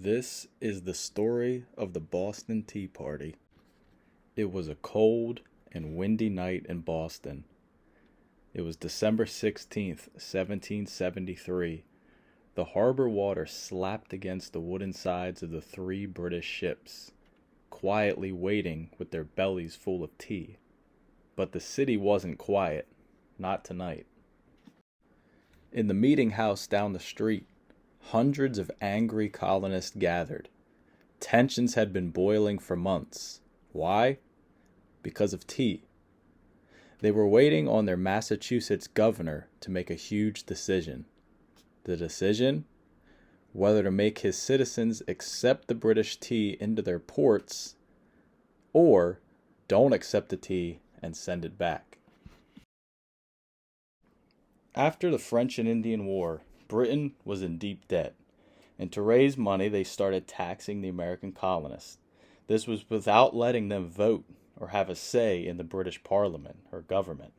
This is the story of the Boston Tea Party. It was a cold and windy night in Boston. It was December 16th, 1773. The harbor water slapped against the wooden sides of the three British ships, quietly waiting with their bellies full of tea. But the city wasn't quiet, not tonight. In the meeting house down the street, hundreds of angry colonists gathered. Tensions had been boiling for months. Why? Because of tea. They were waiting on their Massachusetts governor to make a huge decision. The decision? Whether to make his citizens accept the British tea into their ports, or don't accept the tea and send it back. After the French and Indian War, Britain was in deep debt, and to raise money they started taxing the American colonists. This was without letting them vote or have a say in the British Parliament or government.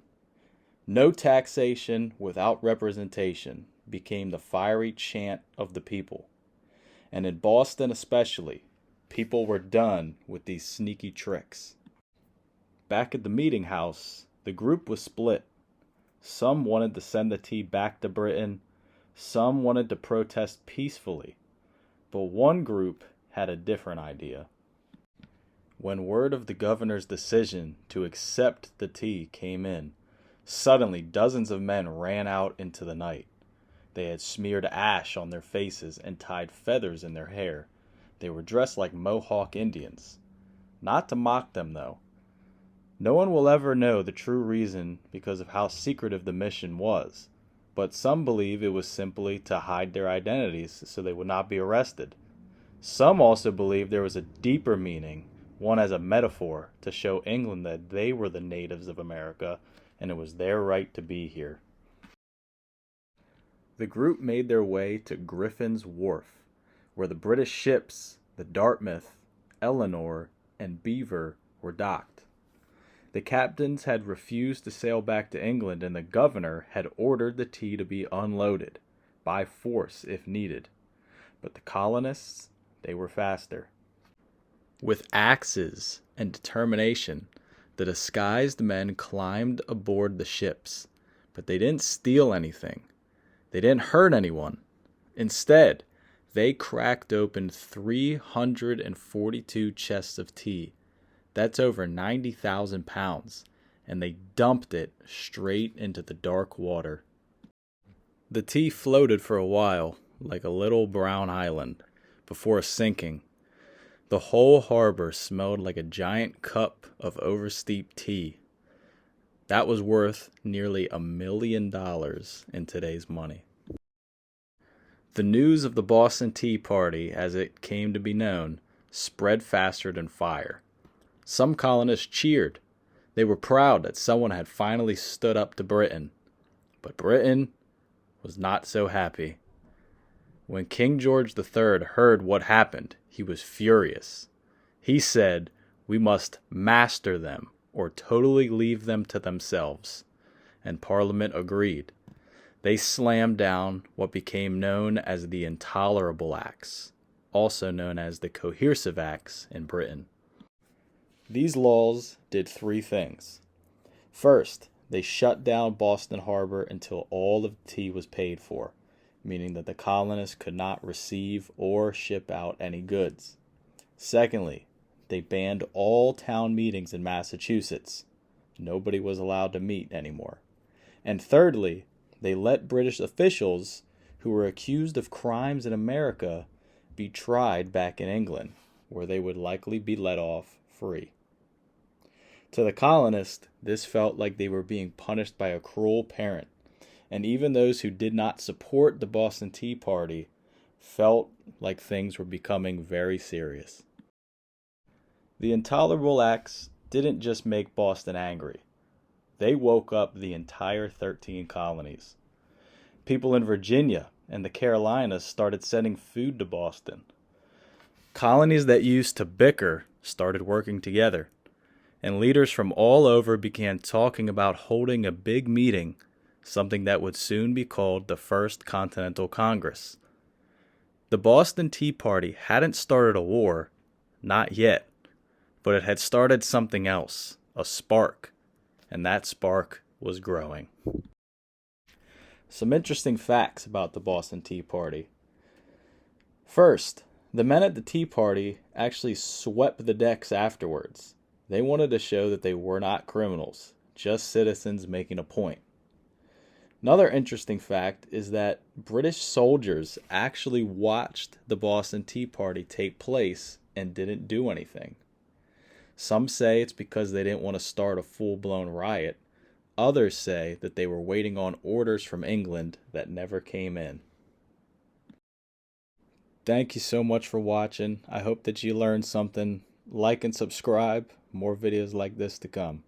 No taxation without representation became the fiery chant of the people. And in Boston especially, people were done with these sneaky tricks. Back at the meeting house, the group was split. Some wanted to send the tea back to Britain. Some wanted to protest peacefully, but one group had a different idea. When word of the governor's decision to accept the tea came in, suddenly dozens of men ran out into the night. They had smeared ash on their faces and tied feathers in their hair. They were dressed like Mohawk Indians. Not to mock them, though. No one will ever know the true reason because of how secretive the mission was. But some believe it was simply to hide their identities so they would not be arrested. Some also believe there was a deeper meaning, one as a metaphor, to show England that they were the natives of America and it was their right to be here. The group made their way to Griffin's Wharf, where the British ships, the Dartmouth, Eleanor, and Beaver, were docked. The captains had refused to sail back to England, and the governor had ordered the tea to be unloaded, by force if needed. But the colonists, they were faster. With axes and determination, the disguised men climbed aboard the ships, but they didn't steal anything. They didn't hurt anyone. Instead, they cracked open 342 chests of tea. That's over 90,000 pounds, and they dumped it straight into the dark water. The tea floated for a while, like a little brown island, before sinking. The whole harbor smelled like a giant cup of oversteeped tea. That was worth nearly $1 million in today's money. The news of the Boston Tea Party, as it came to be known, spread faster than fire. Some colonists cheered. They were proud that someone had finally stood up to Britain. But Britain was not so happy. When King George III heard what happened, he was furious. He said, "We must master them or totally leave them to themselves." And Parliament agreed. They slammed down what became known as the Intolerable Acts, also known as the Coercive Acts in Britain. These laws did three things. First, they shut down Boston Harbor until all of the tea was paid for, meaning that the colonists could not receive or ship out any goods. Secondly, they banned all town meetings in Massachusetts. Nobody was allowed to meet anymore. And thirdly, they let British officials who were accused of crimes in America be tried back in England, where they would likely be let off free. To the colonists, this felt like they were being punished by a cruel parent, and even those who did not support the Boston Tea Party felt like things were becoming very serious. The Intolerable Acts didn't just make Boston angry. They woke up the entire 13 colonies. People in Virginia and the Carolinas started sending food to Boston. Colonies that used to bicker started working together, and leaders from all over began talking about holding a big meeting, something that would soon be called the First Continental Congress. The Boston Tea Party hadn't started a war, not yet, but it had started something else, a spark, and that spark was growing. Some interesting facts about the Boston Tea Party. First, the men at the Tea Party actually swept the decks afterwards. They wanted to show that they were not criminals, just citizens making a point. Another interesting fact is that British soldiers actually watched the Boston Tea Party take place and didn't do anything. Some say it's because they didn't want to start a full-blown riot. Others say that they were waiting on orders from England that never came in. Thank you so much for watching. I hope that you learned something. Like and subscribe. More videos like this to come.